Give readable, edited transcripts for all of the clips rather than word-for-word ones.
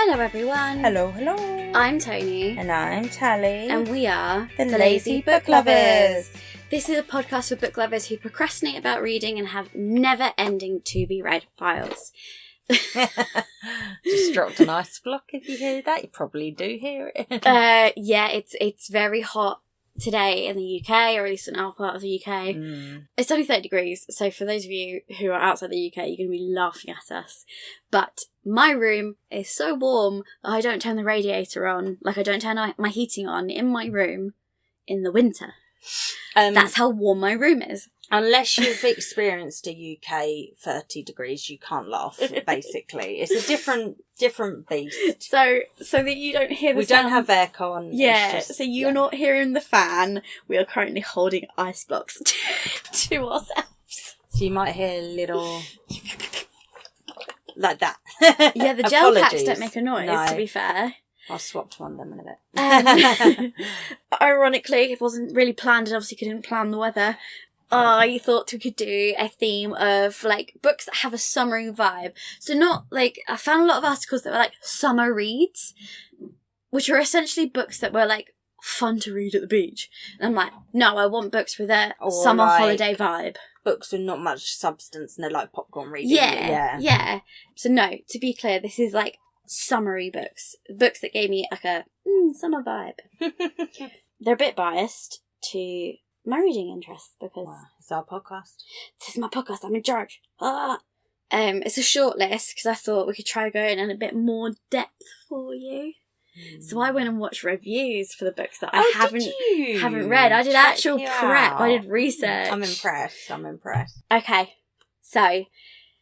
Hello everyone. Hello, hello. I'm Toni. And I'm Tally. And we are the Lazy Book Lovers. This is a podcast for book lovers who procrastinate about reading and have never-ending to-be-read piles. Just dropped an ice block if you hear that. You probably do hear it. Yeah, it's very hot today in the UK, or at least in our part of the UK. It's only 30 degrees, so for those of you who are outside the UK, you're going to be laughing at us. But my room is so warm that I don't turn the radiator on, like I don't turn my heating on in my room in the winter. That's how warm my room is. Unless you've experienced a UK 30 degrees, you can't laugh, basically. It's a different beast. So that you don't hear the We sound. don't have aircon. Yeah, so you're not hearing the fan. We are currently holding ice blocks to ourselves. So you might hear a little... like that. Yeah, the gel packs Apologies. don't make a noise, No. to be fair. I'll swap to one of them in a bit. Ironically, it wasn't really planned, and obviously couldn't plan the weather. I thought we could do a theme of, like, books that have a summery vibe. So not, like, I found a lot of articles that were, like, summer reads, which are essentially books that were, like, fun to read at the beach. And I'm like, no, I want books with a summer holiday vibe. Books with not much substance and they're like popcorn reading. Yeah. So no, to be clear, this is, like, summery books. Books that gave me, like, a summer vibe. They're a bit biased to... my reading interests, because it's our podcast. This is my podcast. I'm in charge. It's a short list because I thought we could try going in a bit more depth for you. So I went and watched reviews for the books that I haven't read. I did actual prep. I did research. I'm impressed. Okay, so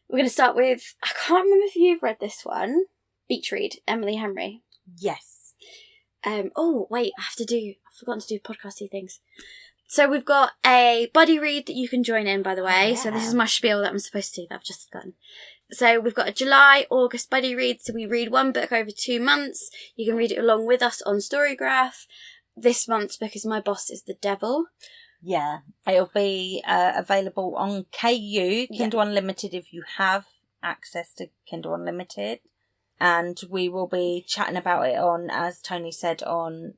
we're going to start with, I can't remember if you've read this one. Beach Read, Emily Henry. Yes. Oh wait, I've forgotten to do podcasty things. So we've got a buddy read that you can join in, by the way. So this is my spiel that I'm supposed to do that I've just forgotten. So we've got a July, August buddy read. So we read one book over 2 months. You can read it along with us on Storygraph. This month's book is My Boss is the Devil. Yeah. It'll be available on KU, Kindle Unlimited, if you have access to Kindle Unlimited. And we will be chatting about it on, as Toni said, on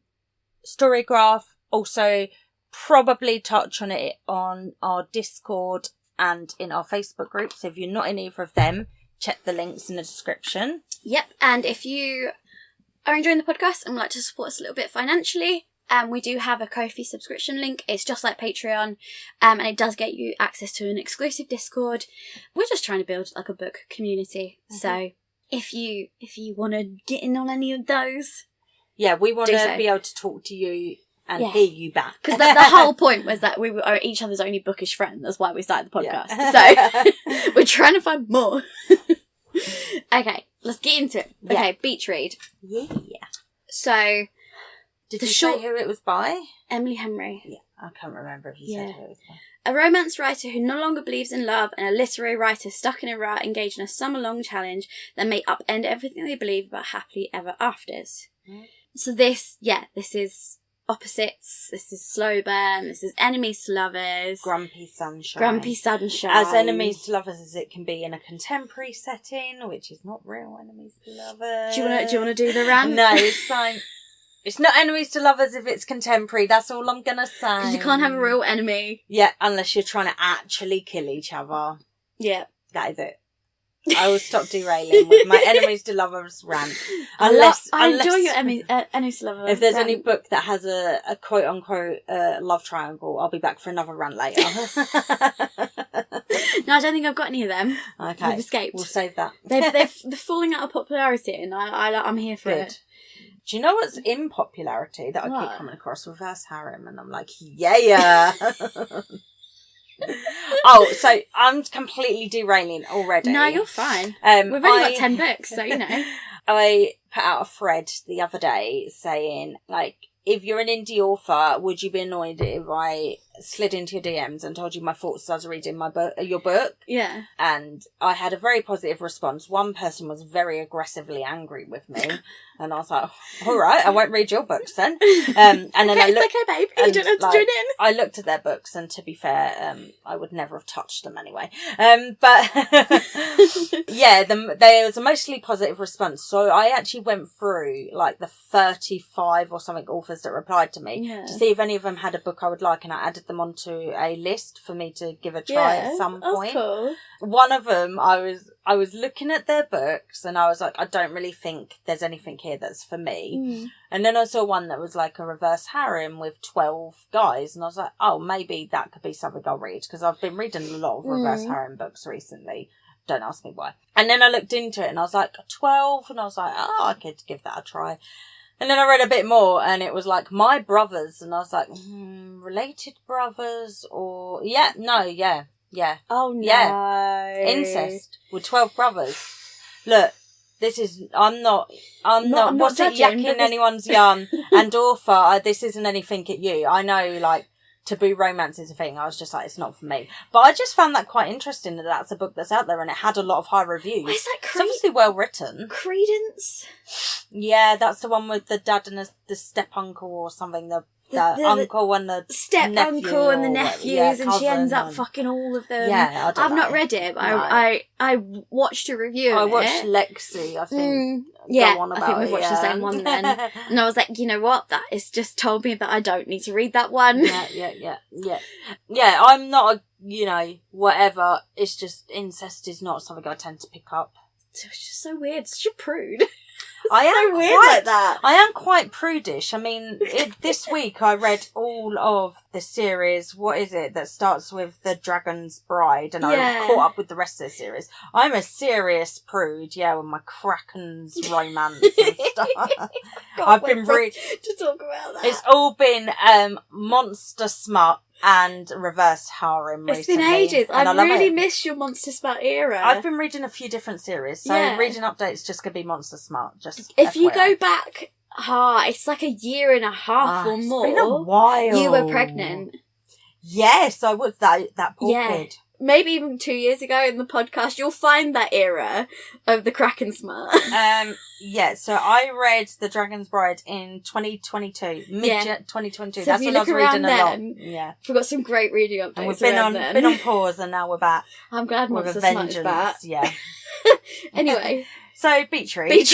Storygraph. Also... probably touch on it on our Discord and in our Facebook group. So if you're not in either of them, check the links in the description. Yep. And if you are enjoying the podcast and would like to support us a little bit financially, we do have a Ko-fi subscription link. It's just like Patreon, and it does get you access to an exclusive Discord. We're just trying to build like a book community. Mm-hmm. So if you want to get in on any of those, yeah, we want to be able to talk to you and hear you back. Because the whole point was that we are each other's only bookish friend. That's why we started the podcast. Yeah. So we're trying to find more. Okay, let's get into it. Yeah. Okay, Beach Read. Yeah. So, did you say who it was by? Emily Henry. Yeah, I can't remember if you said who it was by. A romance writer who no longer believes in love, and a literary writer stuck in a rut engaged in a summer-long challenge that may upend everything they believe about happily ever afters. So this is... opposites. This is slow burn. This is enemies to lovers. Grumpy sunshine. As enemies to lovers as it can be in a contemporary setting, which is not real enemies to lovers. Do you want to do the rant? No, it's fine. It's not enemies to lovers if it's contemporary. That's all I'm gonna say. You can't have a real enemy. Yeah, unless you're trying to actually kill each other. Yeah, that is it. I will stop derailing with my enemies to lovers rant. I enjoy your enemies to lovers. If there's any book that has a quote unquote love triangle, I'll be back for another rant later. No, I don't think I've got any of them. Okay, they've escaped. We'll save that. They're falling out of popularity, and I'm here for it. Do you know what's in popularity that I keep coming across? Reverse harem, and I'm like, yeah. Oh, so I'm completely derailing already. No, you're fine. We've only got 10 books, so you know. I put out a thread the other day saying, like, if you're an indie author, would you be annoyed if I slid into your DMs and told you my thoughts as I was reading your book. Yeah. And I had a very positive response. One person was very aggressively angry with me. And I was like, all right, I won't read your books then. And then okay, babe. You don't have to join in. I looked at their books, and to be fair, I would never have touched them anyway. But yeah, there was a mostly positive response. So I actually went through like the 35 or something authors that replied to me to see if any of them had a book I would like, and I added them onto a list for me to give a try at some point. Cool. One of them, I was looking at their books, and I was like, I don't really think there's anything here that's for me. And then I saw one that was like a reverse harem with 12 guys, and I was like, oh, maybe that could be something I'll read, because I've been reading a lot of reverse harem books recently. Don't ask me why. And then I looked into it, and I was like, 12, and I was like, oh, I could give that a try. And then I read a bit more, and it was like, My Brothers, and I was like, related brothers, or, yeah. Oh, no. Yeah. Incest with 12 brothers. Look, I'm not wasn't judging, yakking anyone's yarn, and author, this isn't anything at you. I know, like, taboo romance is a thing. I was just like, it's not for me. But I just found that quite interesting that that's a book that's out there, and it had a lot of high reviews. Why is that It's obviously well written. Credence? Yeah, that's the one with the dad and the step uncle or something, the uncle and the step uncle and the nephews, and she ends up fucking all of them. Yeah, I've not read it, but I watched a review. I watched Lexi, I think. Yeah, I think we've watched the same one then. And I was like, you know what? That has just told me that I don't need to read that one. Yeah, I'm not whatever. It's just incest is not something I tend to pick up. It's just so weird. Such a prude. I am so weird like that. I am quite prudish. I mean, this week I read all of the series. What is it that starts with The Dragon's Bride? And I caught up with the rest of the series. I'm a serious prude, with my Kraken's romance and stuff. I've been to talk about that. It's all been monster smut and reverse harem recently. It's been ages. I really missed your Monster Smut era. I've been reading a few different series, so reading updates just going to be Monster Smut. Just if FYI. you go back, it's like a year and a half or more. It's been a while. You were pregnant. Yes, I was. That poor kid. Maybe even 2 years ago in the podcast, you'll find that era of the Kraken smut. So I read The Dragon's Bride in 2022, mid-2022. So that's when I was reading a lot. Yeah. We've got some great reading updates. And we've been on pause, and now we're back. I'm glad Monster Smut is back. Yeah. Anyway. So, Beach Read.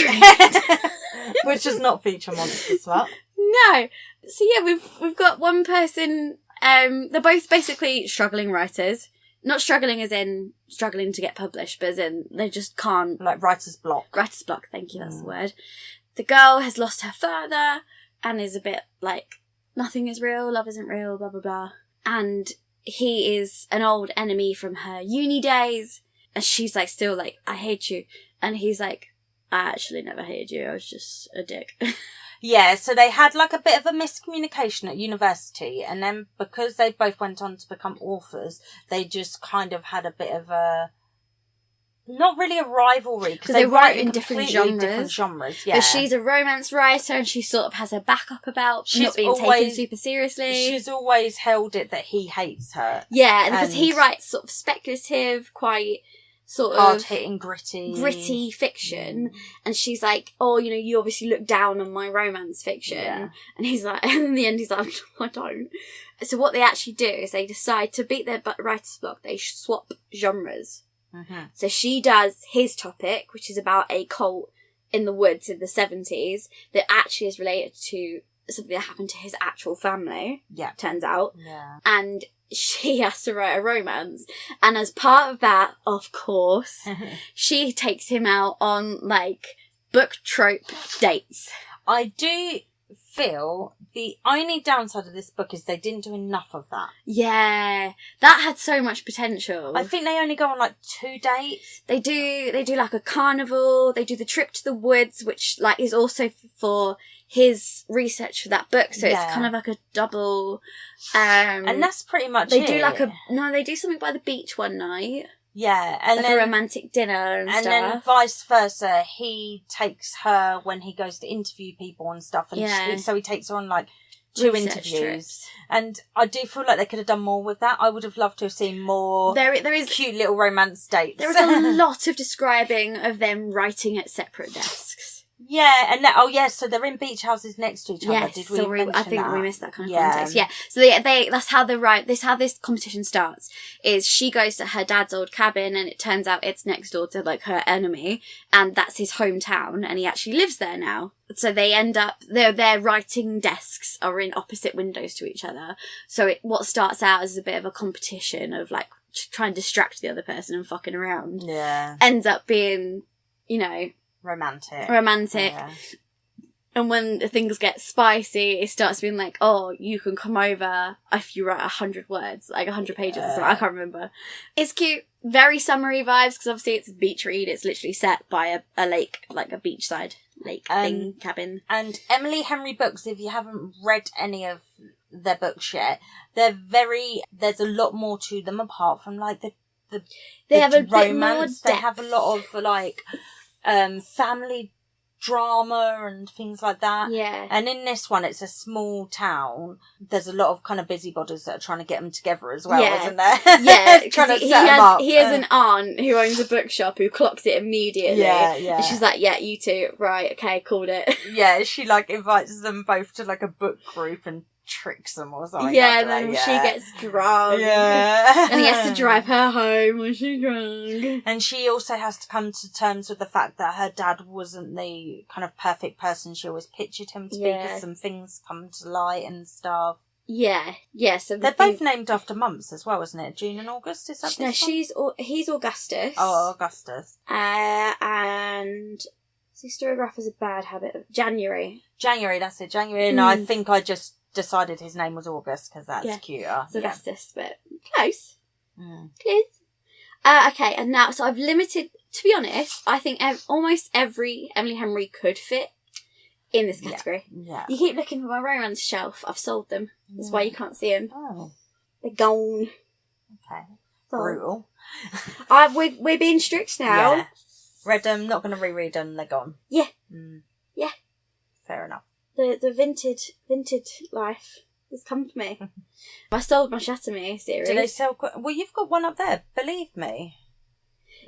Which does not feature Monster Smut. No. So yeah, we've got one person, they're both basically struggling writers. Not struggling as in struggling to get published, but as in they just can't. Like writer's block. Writer's block, thank you, that's the word. The girl has lost her father and is a bit like, nothing is real, love isn't real, blah, blah, blah. And he is an old enemy from her uni days. And she's like, still like, I hate you. And he's like, I actually never hated you, I was just a dick. Yeah, so they had like a bit of a miscommunication at university, and then because they both went on to become authors, they just kind of had a bit of a, not really a rivalry, because they write in different genres. Yeah. But she's a romance writer, and she sort of has her backup about not being taken super seriously. She's always held it that he hates her. Yeah, because he writes sort of speculative, quite sort of hard-hitting, gritty fiction, and she's like, oh, you obviously look down on my romance fiction, and he's like, and in the end he's like, I don't. So what they actually do is they decide to beat their writer's block, they swap genres. So she does his topic, which is about a cult in the woods in the 70s that actually is related to something that happened to his actual family, turns out, and she has to write a romance, and as part of that, of course, she takes him out on like book trope dates. I do feel the only downside of this book is they didn't do enough of that. Yeah, that had so much potential. I think they only go on like 2 dates. They do like a carnival, they do the trip to the woods, which like is also for his research for that book, so it's kind of like a double, and that's pretty much they do like they do something by the beach one night, and like a romantic dinner and stuff, and then vice versa, he takes her when he goes to interview people and stuff, and so he takes her on like 2 research interviews. trips. And I do feel like they could have done more with that. I would have loved to have seen more There is cute little romance dates. There is a lot of describing of them writing at separate desks. Yeah, and so they're in beach houses next to each other. Yes, Did we mention I think that? we missed that kind of context. Yeah, so they that's how how this competition starts. Is she goes to her dad's old cabin, and it turns out it's next door to like her enemy, and that's his hometown, and he actually lives there now. So they end up their writing desks are in opposite windows to each other. So what starts out as a bit of a competition of like trying to distract the other person and fucking around, ends up being, you know, romantic. Yeah. And when things get spicy, it starts being like, oh, you can come over if you write 100 words, like 100 pages or something. I can't remember. It's cute. Very summery vibes, because obviously it's a beach read. It's literally set by a lake, like a beachside lake thing, cabin. And Emily Henry books, if you haven't read any of their books yet, there's a lot more to them apart from like they have a romance. Bit more depth. They have a lot of like family drama and things like that. Yeah. And in this one, it's a small town. There's a lot of kind of busybodies that are trying to get them together as well, isn't there? Yeah. Trying to set them up. He has an aunt who owns a bookshop who clocks it immediately. Yeah. And she's like, yeah, you two. Right, okay, called it. Yeah, she like invites them both to like a book group and tricks them or something. Yeah, and then she gets drunk. Yeah. And he has to drive her home when she's drunk. And she also has to come to terms with the fact that her dad wasn't the kind of perfect person she always pictured him to be, because some things come to light and stuff. Yeah. Yeah, so they're both named after months as well, isn't it? June and August, is that? No, he's Augustus. Oh, Augustus. And his historiograph has a bad habit of January. That's it, January. No, I think I just decided his name was August because that's cuter. It's Augustus, but close. Okay, and now, so I've limited, to be honest, I think almost every Emily Henry could fit in this category. Yeah. You keep looking for my romance shelf. I've sold them. That's why you can't see them. Oh. They're gone. Okay. Brutal. We're being strict now. Yeah. Read them, not going to reread them, they're gone. Yeah. Yeah. Fair enough. The vintage life has come for me. I sold my Shatter Me series. Do they sell? Well, you've got one up there. Believe me.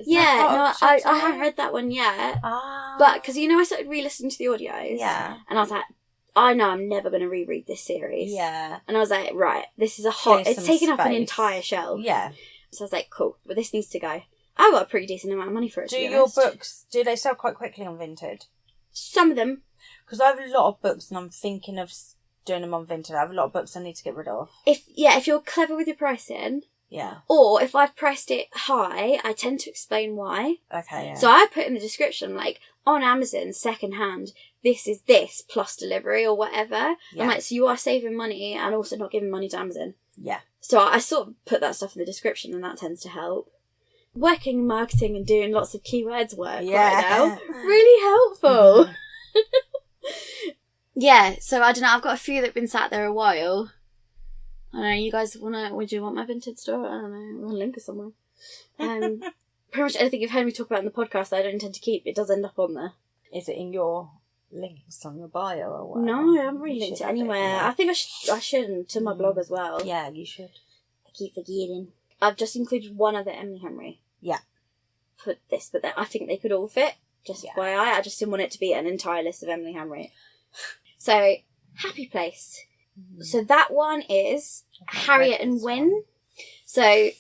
I haven't read that one yet. But because I started re-listening to the audios. Yeah. And I was like, I know I'm never going to reread this series. Yeah. And I was like, right, this is it's taken up an entire shelf. Yeah. So I was like, cool, but this needs to go. I got a pretty decent amount of money for it. Do your books? Do they sell quite quickly on Vinted? Some of them. Because I have a lot of books and I'm thinking of doing them on Vinted. I have a lot of books I need to get rid of. If you're clever with your pricing. Yeah. Or if I've priced it high, I tend to explain why. Okay, yeah. So I put in the description, like, on Amazon, secondhand, this is this plus delivery or whatever. Yeah. I'm like, so you are saving money and also not giving money to Amazon. Yeah. So I sort of put that stuff in the description and that tends to help. Working in marketing and doing lots of keywords work right now. Really helpful. Yeah, so I don't know, I've got a few that have been sat there a while. I don't know, you guys would you want my Vinted store? I don't know, I'll link it somewhere. Pretty much anything you've heard me talk about in the podcast that I don't intend to keep, it does end up on there. Is it in your links on your bio or what? No, I haven't really linked it anywhere. I think I should to my blog as well. Yeah, you should. I keep forgetting. I've just included one other Emily Henry. Yeah. For this, but I think they could all fit. Just FYI, I just didn't want it to be an entire list of Emily Henry. So, Happy Place. So that one is Harriet and Wynne. So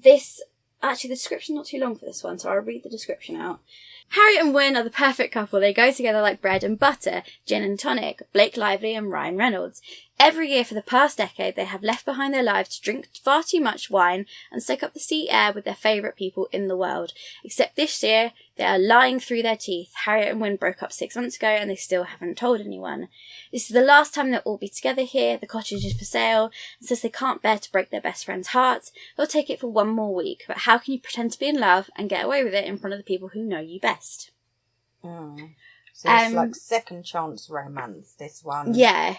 this, actually the description's not too long for this one, so I'll read the description out. Harriet and Wynne are the perfect couple. They go together like bread and butter, gin and tonic, Blake Lively and Ryan Reynolds. Every year for the past decade, they have left behind their lives to drink far too much wine and soak up the sea air with their favourite people in the world. Except this year, they are lying through their teeth. Harriet and Wynne broke up 6 months ago and they still haven't told anyone. This is the last time they'll all be together here. The cottage is for sale. And since they can't bear to break their best friend's hearts, they'll take it for one more week. But how can you pretend to be in love and get away with it in front of the people who know you best? So it's like second chance romance, this one. Yeah.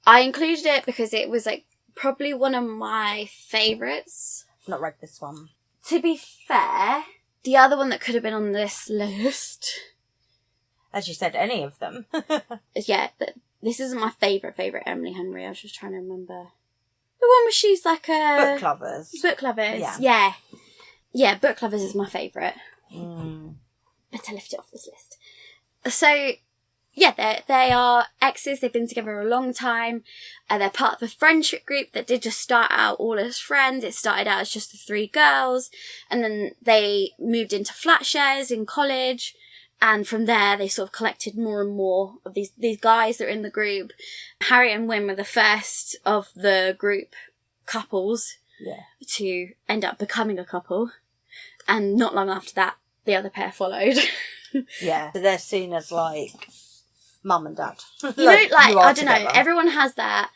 I included it because it was like probably one of my favourites. I've not read this one. To be fair, the other one that could have been on this list, as you said, any of them. Yeah, this isn't my favourite Emily Henry. I was just trying to remember. The one where she's like a... Book lovers. Book lovers, yeah. Yeah, book lovers is my favourite. Better lift it off this list. So, yeah, they are exes. They've been together a long time. They're part of a friendship group that did just start out all as friends. It started out as just the 3 girls. And then they moved into flat shares in college. And from there, they sort of collected more and more of these guys that are in the group. Harriet and Wynne were the first of the group couples to end up becoming a couple. And not long after that, the other pair followed. Yeah. So they're seen as, like, mum and dad. I don't know, everyone has that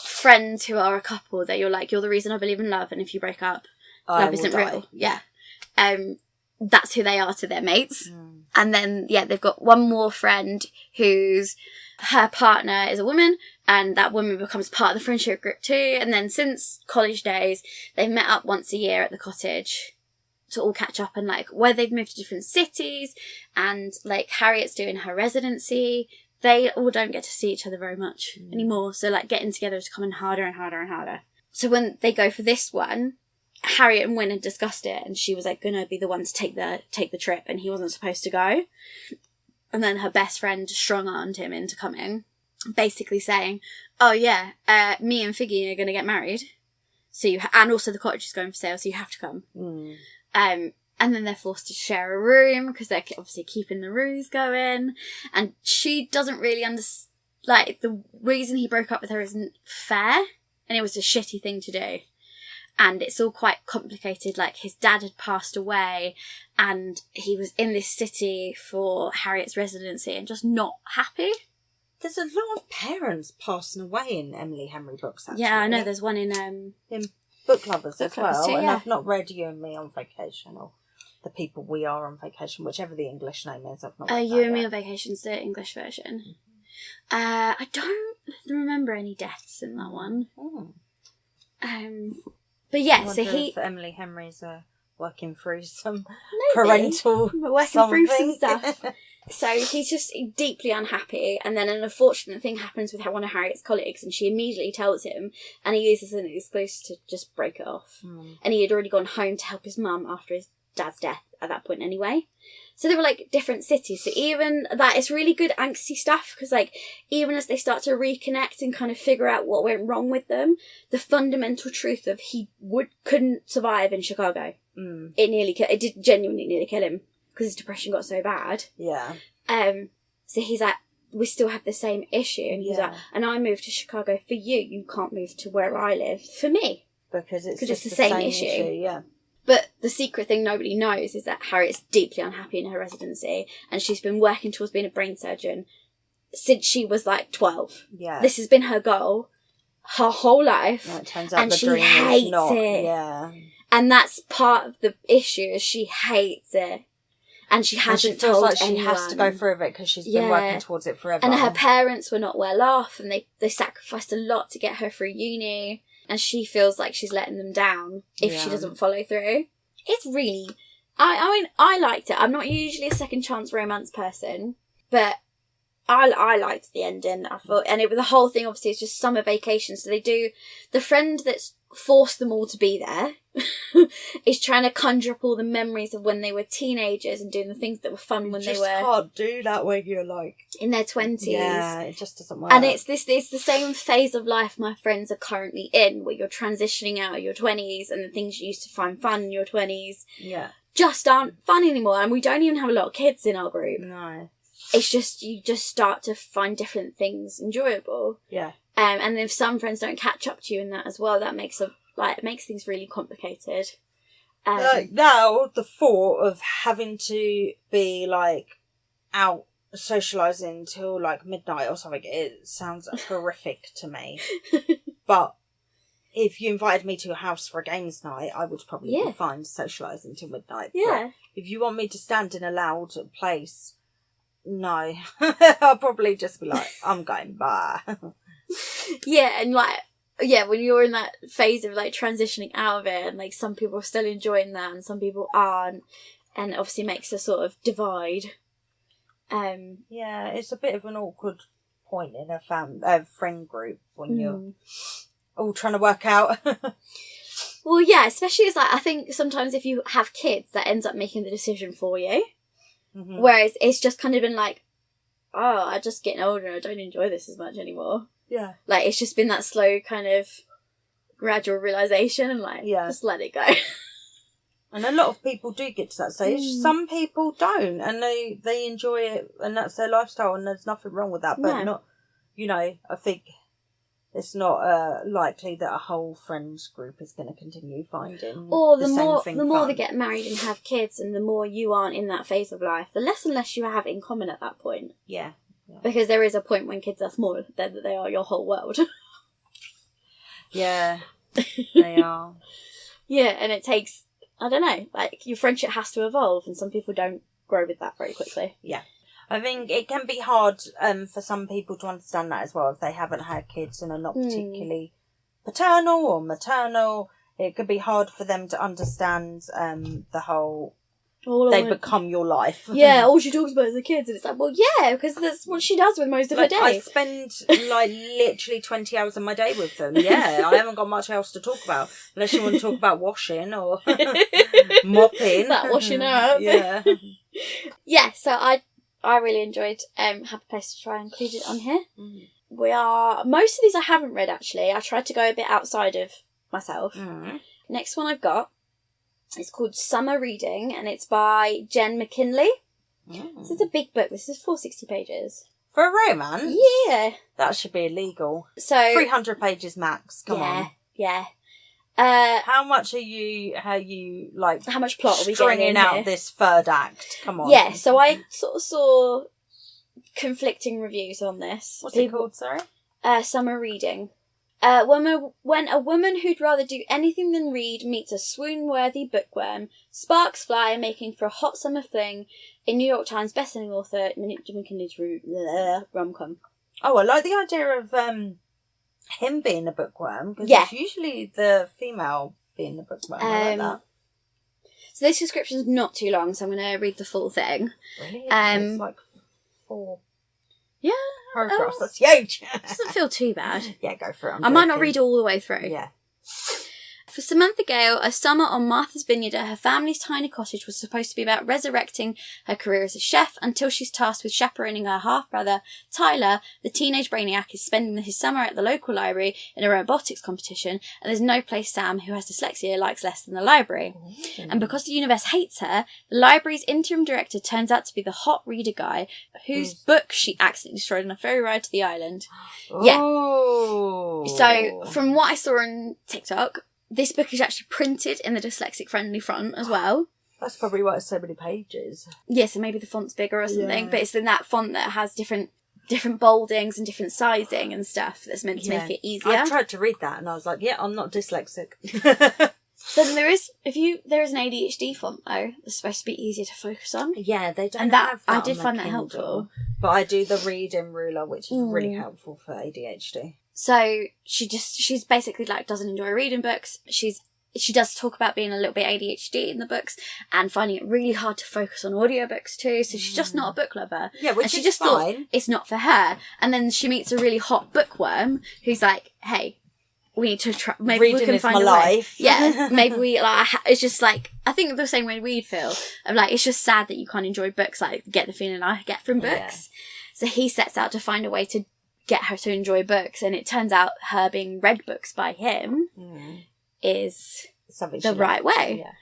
friends who are a couple that you're like, you're the reason I believe in love, and if you break up, love isn't real. Yeah. That's who they are to their mates. And then, they've got one more friend who's, her partner is a woman, and that woman becomes part of the friendship group too. And then since college days, they've met up once a year at the cottage to all catch up, and like where they've moved to different cities, and like Harriet's doing her residency. They all don't get to see each other very much anymore. So like getting together is becoming harder and harder and harder. So when they go for this one, Harriet and Wynne had discussed it, and she was like gonna be the one to take the trip, and he wasn't supposed to go. And then her best friend strong-armed him into coming, basically saying, "Oh yeah, me and Figgy are gonna get married, so and also the cottage is going for sale, so you have to come." And then they're forced to share a room because they're obviously keeping the ruse going, and she doesn't really understand. Like, the reason he broke up with her isn't fair, and it was a shitty thing to do. And it's all quite complicated. Like, his dad had passed away, and he was in this city for Harriet's residency and just not happy. There's a lot of parents passing away in Emily Henry books, actually. Yeah, I know. There's one in Book Lovers as Lovers well. too, and yeah. I've not read You and Me on Vacation, or The People We Are on Vacation, whichever the English name is. I've not read You that and Me yet. on Vacation's the English version. I don't remember any deaths in that one. But yeah, so if Emily Henry's working through some maybe. parental Working through some stuff. So he's just deeply unhappy, and then an unfortunate thing happens with one of Harriet's colleagues, and she immediately tells him, and he uses an excuse to just break it off. And he had already gone home to help his mum after his dad's death at that point anyway. So they were like different cities. So even that, it's really good angsty stuff, because like even as they start to reconnect and kind of figure out what went wrong with them, the fundamental truth of couldn't survive in Chicago. It did genuinely nearly kill him because his depression got so bad. Yeah. So he's like, we still have the same issue, and he's like, and I moved to Chicago for you. You can't move to where I live for me Because it's the same issue. Yeah. But the secret thing nobody knows is that Harriet's deeply unhappy in her residency, and she's been working towards being a brain surgeon since she was like 12. Yeah. This has been her goal her whole life. No, it turns out and the she dream hates is not. it. Yeah. And that's part of the issue, is she hates it. And she hasn't told like anyone. She has to go through it because she's been working towards it forever. And her parents were not well off, and they sacrificed a lot to get her through uni, and she feels like she's letting them down if she doesn't follow through. It's really... I mean, I liked it. I'm not usually a second chance romance person, but I liked the ending. I thought, and the whole thing obviously is just summer vacation. So they do, the friend that's forced them all to be there is trying to conjure up all the memories of when they were teenagers and doing the things that were fun when they were... You just can't do that when you're like... in their 20s. Yeah, it just doesn't work. And it's the same phase of life my friends are currently in, where you're transitioning out of your 20s, and the things you used to find fun in your 20s just aren't fun anymore. And we don't even have a lot of kids in our group. No. It's just, you just start to find different things enjoyable. Yeah. And if some friends don't catch up to you in that as well, that makes things really complicated. Now, the thought of having to be, like, out socialising till, like, midnight or something, it sounds horrific to me. But if you invited me to your house for a games night, I would probably be fine socialising till midnight. Yeah. But if you want me to stand in a loud place, no. I'll probably just be like, I'm going, bye. Yeah, and like, when you're in that phase of like transitioning out of it, and like some people are still enjoying that and some people aren't, and obviously makes a sort of divide. Yeah, it's a bit of an awkward point in a friend group when you're all trying to work out. Well, yeah, especially as like, I think sometimes if you have kids, that ends up making the decision for you. Mm-hmm. Whereas it's just kind of been like, oh, I'm just getting older and I don't enjoy this as much anymore. Yeah. Like, it's just been that slow kind of gradual realisation and like, just let it go. And a lot of people do get to that stage. Some people don't, and they enjoy it, and that's their lifestyle, and there's nothing wrong with that. But not, I think it's not likely that a whole friends group is going to continue finding the same thing. The more they get married and have kids, and the more you aren't in that phase of life, the less and less you have in common at that point. Yeah. Because there is a point when kids are small that they are your whole world. Yeah, they are. Yeah, and it takes, I don't know, like, your friendship has to evolve, and some people don't grow with that very quickly. Yeah. I think it can be hard for some people to understand that as well if they haven't had kids and are not particularly paternal or maternal. It could be hard for them to understand the whole... they become your life. Yeah, all she talks about is the kids, and it's like, well, yeah, because that's what she does with most of her day. I spend literally 20 hours of my day with them. Yeah, I haven't got much else to talk about unless you want to talk about washing or mopping. That washing up. Yeah. Yeah, so I really enjoyed Happy Place to Try, included on here. Most of these I haven't read, actually. I tried to go a bit outside of myself. Next one I've got, it's called Summer Reading, and it's by Jenn McKinlay. This is a big book. This is 460 pages. For a romance? Yeah. That should be illegal. So 300 pages max. Come on. Yeah. How much how much plot are we getting stringing in out here? This third act? Come on. Yeah, so I sort of saw conflicting reviews on this. What's it called, sorry? Summer Reading. When a woman who'd rather do anything than read meets a swoon-worthy bookworm, sparks fly, making for a hot summer fling in New York Times bestselling author McKinlay's rom-com. Oh, I like the idea of him being a bookworm, because it's usually the female being the bookworm. I like that. So this description's not too long, so I'm going to read the full thing. Really? It's like 4 paragraphs. That's huge. Doesn't feel too bad. Yeah, go for it. I might not read it all the way through. Yeah. For Samantha Gale, a summer on Martha's Vineyard at her family's tiny cottage was supposed to be about resurrecting her career as a chef until she's tasked with chaperoning her half-brother, Tyler. The teenage brainiac is spending his summer at the local library in a robotics competition, and there's no place Sam, who has dyslexia, likes less than the library. And because the universe hates her, the library's interim director turns out to be the hot reader guy whose book she accidentally destroyed on a ferry ride to the island. Oh. Yeah. So, from what I saw on TikTok, this book is actually printed in the dyslexic-friendly font as well. That's probably why it's so many pages. Yeah, so maybe the font's bigger or something, but it's in that font that has different boldings and different sizing and stuff that's meant to make it easier. I've tried to read that and I was like, I'm not dyslexic. Then there is an ADHD font though that's supposed to be easier to focus on. Yeah, they don't and have that. I did find that helpful. But I do the reading ruler, which is really helpful for ADHD. So she's basically like doesn't enjoy reading books. She does talk about being a little bit ADHD in the books and finding it really hard to focus on audiobooks too. So she's just not a book lover. Yeah, which and she is just fine. Thought it's not for her. And then she meets a really hot bookworm who's like, "Hey, we need to try. Maybe reading we can is find my a life." Way. Yeah, maybe we like. It's just like I think the same way we'd feel. Of like, it's just sad that you can't enjoy books. Like, get the feeling I get from books. So he sets out to find a way to get her to enjoy books, and it turns out her being read books by him is something the right way. Yeah.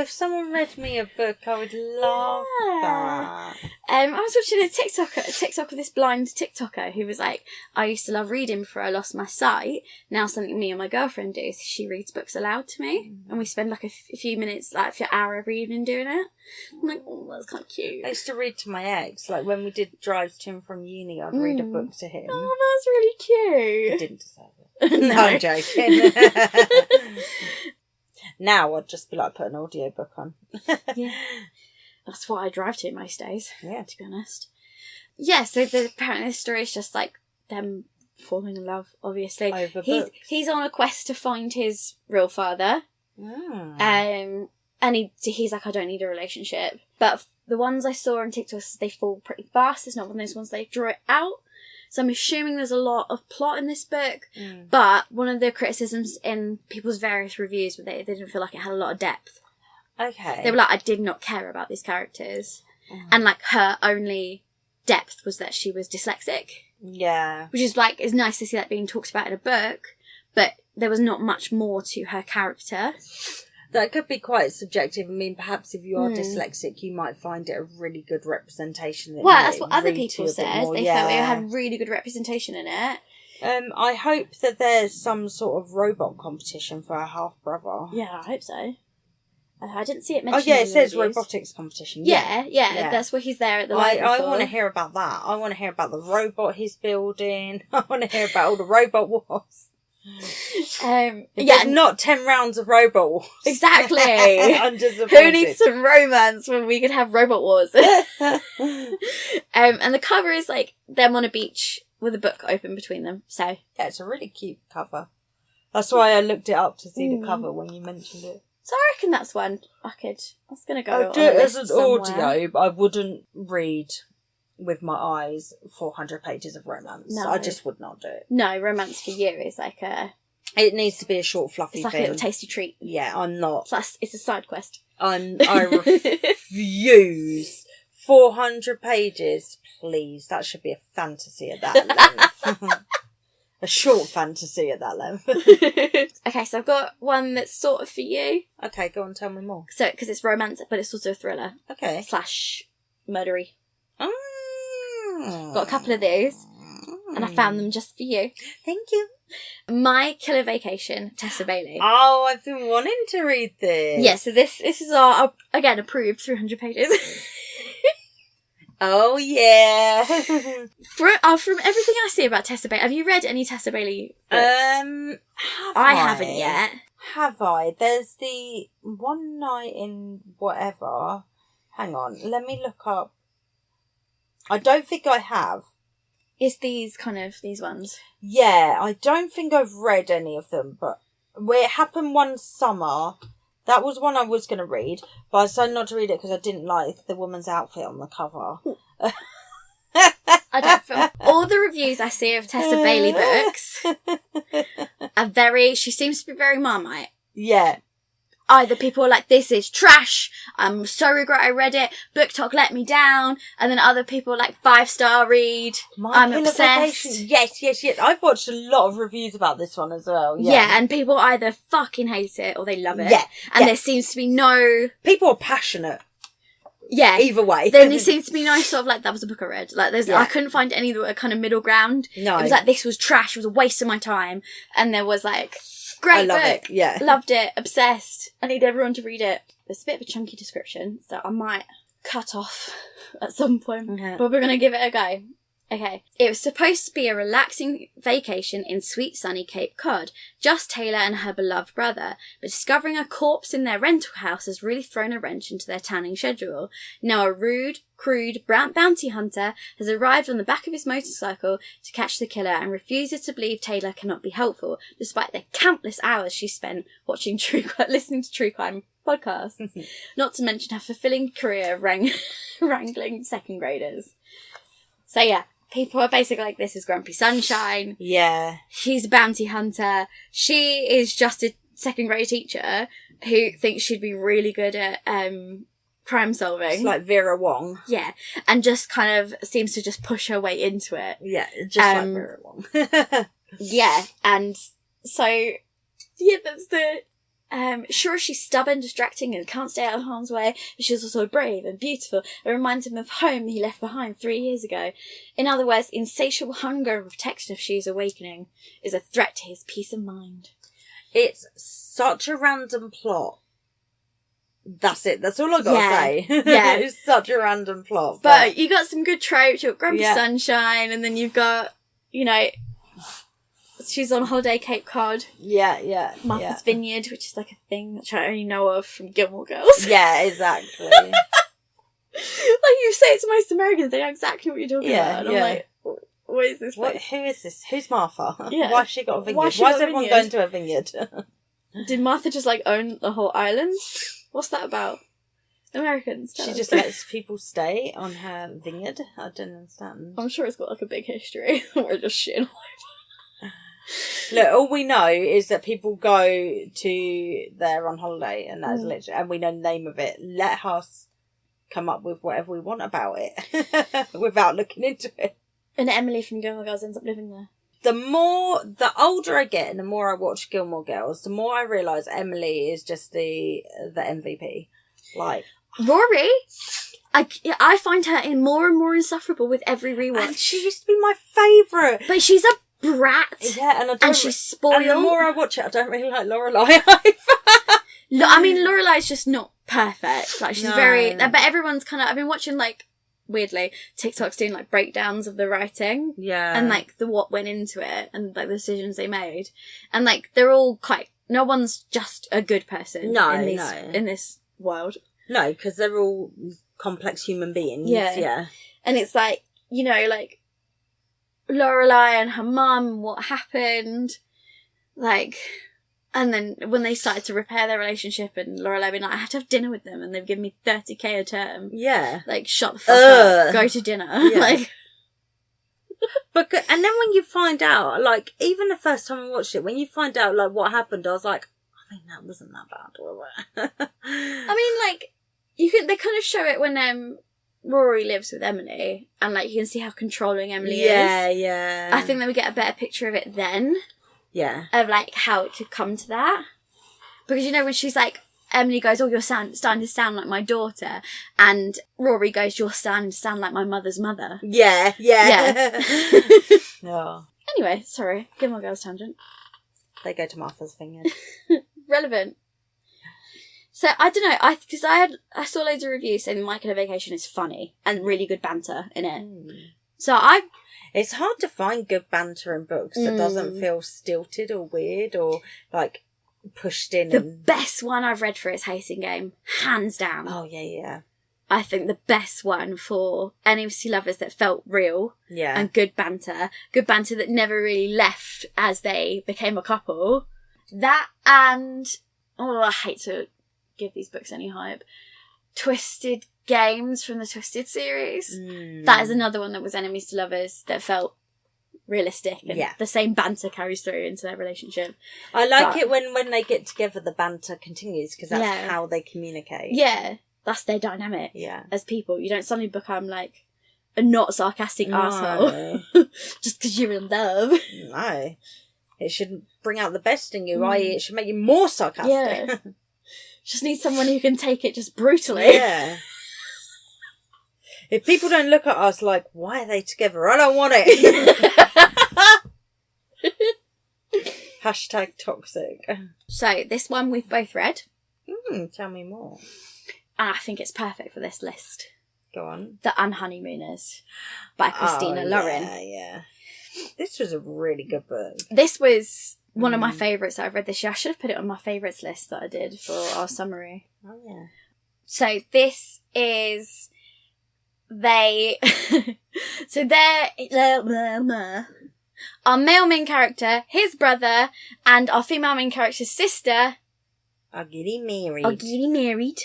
If someone read me a book, I would love that. I was watching a TikTok of this blind TikToker who was like, I used to love reading before I lost my sight. Now something me and my girlfriend do is she reads books aloud to me, and we spend like a few minutes, like for an hour every evening doing it. I'm like, oh, that's kind of cute. I used to read to my ex, like when we did drives to and from uni, I'd read a book to him. Oh, that's really cute. He didn't deserve it. No, I'm joking. Now I'd just be like, put an audiobook on. Yeah. That's what I drive to most days, to be honest. Yeah, so apparently this story is just like them falling in love, obviously. Over he's books. He's on a quest to find his real father. And And he's like, I don't need a relationship. But the ones I saw on TikTok, they fall pretty fast. It's not one of those ones they draw it out. So I'm assuming there's a lot of plot in this book. But one of the criticisms in people's various reviews were they didn't feel like it had a lot of depth. Okay. They were like, I did not care about these characters. And like her only depth was that she was dyslexic. Yeah. Which is like, it's nice to see that being talked about in a book. But there was not much more to her character. That could be quite subjective. I mean, perhaps if you are dyslexic, you might find it a really good representation. Well, that's what other people said. They felt it had really good representation in it. I hope that there's some sort of robot competition for our half-brother. Yeah, I hope so. I didn't see it mentioned. Oh, yeah, it says robotics competition. Yeah. That's where he's there at the library. I want to hear about that. I want to hear about the robot he's building. I want to hear about all the robot wars. There's not 10 rounds of robot wars. Exactly. I'm disappointed. Who needs some romance when we could have robot wars? And the cover is like them on a beach with a book open between them. So yeah, it's a really cute cover. That's why I looked it up to see the cover when you mentioned it. So I reckon that's one I was going to go I'd do it as an audio, but I wouldn't read with my eyes 400 pages of romance. No. I just would not do it. No, romance for you is like it needs to be a short, fluffy it's like thing. a little tasty treat. Yeah, I'm not. Plus, it's a side quest. I refuse. 400 pages, please. That should be a fantasy at that length. A short fantasy at that length. Okay, so I've got one that's sort of for you. Okay, go on, tell me more. So, because it's romantic, but it's also a thriller. Okay. / murdery. Got a couple of those, and I found them just for you. Thank you. My Killer Vacation, Tessa Bailey. Oh, I've been wanting to read this. Yeah, so this is our, again, approved 300 pages. Oh, yeah. From everything I see about Tessa Bailey, have you read any Tessa Bailey books? I haven't yet. Have I? There's the One Night in whatever. Hang on, let me look up. I don't think I have. It's these ones. Yeah, I don't think I've read any of them, but it happened one summer. That was one I was going to read, but I decided not to read it because I didn't like the woman's outfit on the cover. I don't feel... All the reviews I see of Tessa Bailey books are she seems to be very Marmite. Yeah. Either people are like, this is trash, I'm so regret I read it, Book Talk let me down, and then other people are like, 5-star read, I'm obsessed. Yes. I've watched a lot of reviews about this one as well. Yeah, and people either fucking hate it or they love it. Yeah. And there seems to be no... People are passionate. Yeah. Either way. Then there seems to be no sort of like, that was a book I read. Like, I couldn't find any that were kind of middle ground. No. It was like, this was trash, it was a waste of my time. And there was like... Great book. It. Yeah. Loved it. Obsessed. I need everyone to read it. It's a bit of a chunky description, so I might cut off at some point. Okay. But we're going to give it a go. Okay. It was supposed to be a relaxing vacation in sweet sunny Cape Cod. Just Taylor and her beloved brother. But discovering a corpse in their rental house has really thrown a wrench into their tanning schedule. Now a rude, crude, brown bounty hunter has arrived on the back of his motorcycle to catch the killer and refuses to believe Taylor cannot be helpful, despite the countless hours she spent listening to true crime podcasts. Not to mention her fulfilling career of wrangling second graders. So yeah. People are basically like, this is Grumpy Sunshine. Yeah. She's a bounty hunter. She is just a second grade teacher who thinks she'd be really good at crime solving. It's like Vera Wong. Yeah. And just kind of seems to just push her way into it. Yeah, just like Vera Wong. Yeah. And so, yeah, that's the... sure, she's stubborn, distracting, and can't stay out of harm's way, but she's also brave and beautiful. It reminds him of home he left behind 3 years ago. In other words, insatiable hunger and protection if she is awakening is a threat to his peace of mind. It's such a random plot. That's it. That's all I gotta say. Yeah. It's such a random plot. But you got some good tropes. You've got Grumpy Sunshine, and then you've got, she's on holiday Cape Cod. Yeah. Martha's Vineyard, which is like a thing which I only know of from Gilmore Girls. Yeah, exactly. Like you say it to most Americans, they know exactly what you're talking about. And I'm like, what is this place? Who is this? Who's Martha? Yeah. Why's she got a vineyard? Why is everyone going to a vineyard? Did Martha just own the whole island? What's that about? Americans. She just lets people stay on her vineyard. I don't understand. I'm sure it's got like a big history. We're just shitting all over. Look, all we know is that people go to there on holiday, and that's literally, and we know the name of it. Let us come up with whatever we want about it without looking into it. And Emily from Gilmore Girls ends up living there. The older I get and the more I watch Gilmore Girls, the more I realise Emily is just the MVP. Like, Rory, I find her more and more insufferable with every rewatch. And she used to be my favourite. But she's a brat. Yeah, and she's spoiled. And the more I watch it, I don't really like Lorelai either. I mean, Lorelai's just not perfect. Like, she's very... But everyone's kind of... I've been watching, like, weirdly, TikTok's doing, like, breakdowns of the writing. Yeah. And, like, what went into it and, like, the decisions they made. And, like, they're all quite... No one's just a good person in this world. No, because they're all complex human beings. Yeah. And it's like, you know, like, Lorelai and her mum, what happened, like, and then when they started to repair their relationship and Lorelai being like, I have to have dinner with them and they've given me $30,000 a term. Yeah. Like, shut the fuck up, go to dinner. Yeah. Like, and then when you find out, like, even the first time I watched it, when you find out, like, what happened, I was like, I mean, that wasn't that bad, was it? I mean, like, they kind of show it when, Rory lives with Emily, and, like, you can see how controlling Emily is. Yeah. I think that we get a better picture of it then. Yeah. Of, like, how it could come to that. Because, you know, when she's like, Emily goes, oh, you're starting to sound like my daughter. And Rory goes, you're starting to sound like my mother's mother. Yeah. Oh. Anyway, sorry. Gilmore Girls tangent. They go to Martha's Vineyard. Relevant. So, I don't know, because I saw loads of reviews saying Mike on a Vacation is funny and really good banter in it. So it's hard to find good banter in books that doesn't feel stilted or weird or, like, pushed in. The best one I've read for is Hating Game, hands down. Oh, yeah. I think the best one for NMC lovers that felt real. Yeah. And good banter that never really left as they became a couple. That and, I hate to give these books any hype, Twisted Games from the Twisted series. That is another one that was enemies to lovers that felt realistic and the same banter carries through into their relationship. I like it when they get together, the banter continues because that's how they communicate. Yeah, that's their dynamic as people. You don't suddenly become like a not sarcastic asshole just because you're in love. No, it should bring out the best in you, i.e. it should make you more sarcastic. Yeah. Just need someone who can take it just brutally. Yeah. If people don't look at us like, why are they together? I don't want it. #toxic. So, this one we've both read. Tell me more. And I think it's perfect for this list. Go on. The Unhoneymooners by Christina Lauren. Yeah. This was a really good book. This was one of my favourites that I've read this year. I should have put it on my favourites list that I did for our summary. Oh, yeah. So this is... our male main character, his brother, and our female main character's sister are getting married.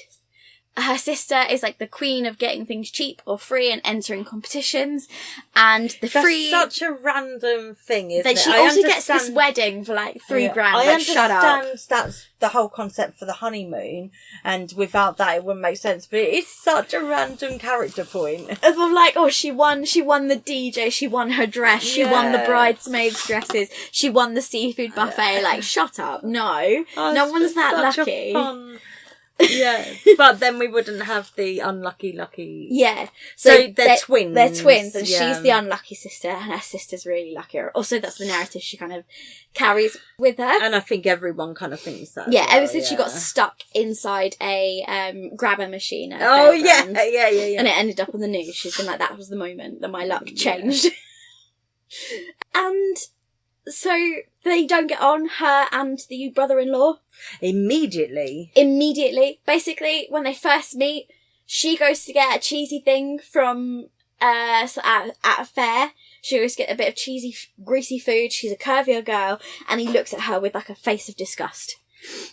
Her sister is like the queen of getting things cheap or free and entering competitions. And that's such a random thing, isn't it? She also gets this wedding for like $3,000. I understand shut up. That's the whole concept for the honeymoon, and without that it wouldn't make sense. But it is such a random character point. I'm like, oh, she won the DJ, she won her dress, she won the bridesmaids' dresses, she won the seafood buffet. Like, shut up. No. No one's that lucky. Fun... Yeah, but then we wouldn't have the unlucky. Yeah, so they're twins. They're twins, and she's the unlucky sister, and her sister's really lucky. Also, that's the narrative she kind of carries with her. And I think everyone kind of thinks that. Yeah, ever since she got stuck inside a grabber machine. At yeah. And it ended up on the news. She's been like, that was the moment that my luck changed. And so they don't get on, her and the brother-in-law. Immediately. Basically, when they first meet, she goes to get a cheesy thing from at a fair. She goes to get a bit of cheesy, greasy food. She's a curvier girl, and he looks at her with like a face of disgust.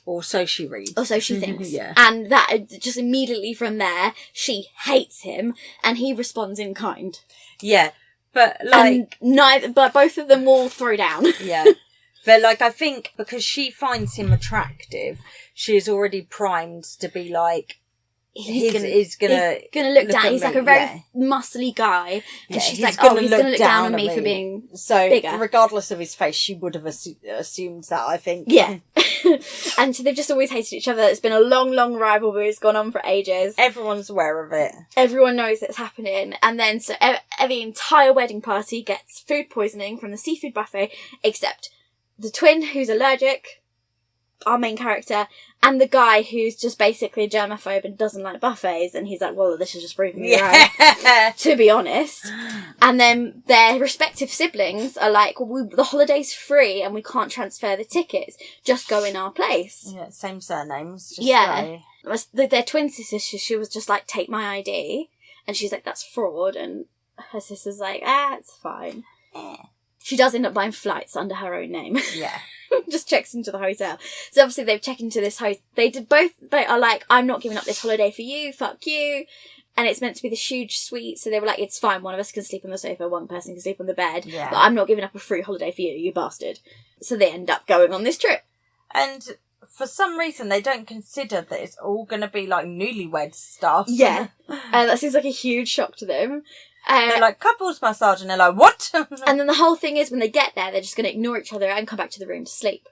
Or so she reads. Or so she thinks. Yeah. And that, just immediately from there, she hates him, and he responds in kind. Yeah. But, like... But both of them will throw down. Yeah. But, like, I think because she finds him attractive, she is already primed to be like, he's gonna look down. He's like a very muscly guy, and she's like, he's gonna look down on me for being bigger. Regardless of his face, she would have assumed that, I think. Yeah. And so they've just always hated each other. It's been a long, long rivalry. It's gone on for ages. Everyone's aware of it. Everyone knows it's happening. And then, so the entire wedding party gets food poisoning from the seafood buffet, except the twin who's allergic, our main character, and the guy who's just basically a germaphobe and doesn't like buffets, and he's like, well, this is just proving me right, to be honest. And then their respective siblings are like, well, the holiday's free and we can't transfer the tickets, just go in our place. Yeah, same surnames. Just Their twin sister, she was just like, take my ID, and she's like, that's fraud, and her sister's like, it's fine. She does end up buying flights under her own name. Yeah. Just checks into the hotel. So obviously they've checked into this hotel. They are like, I'm not giving up this holiday for you, fuck you. And it's meant to be this huge suite. So they were like, it's fine, one of us can sleep on the sofa, one person can sleep on the bed. Yeah. But I'm not giving up a free holiday for you, you bastard. So they end up going on this trip. And for some reason, they don't consider that it's all going to be like newlywed stuff. Yeah. That seems like a huge shock to them. They're like, couples massage, and they're like, what? And then the whole thing is, when they get there, they're just going to ignore each other and come back to the room to sleep.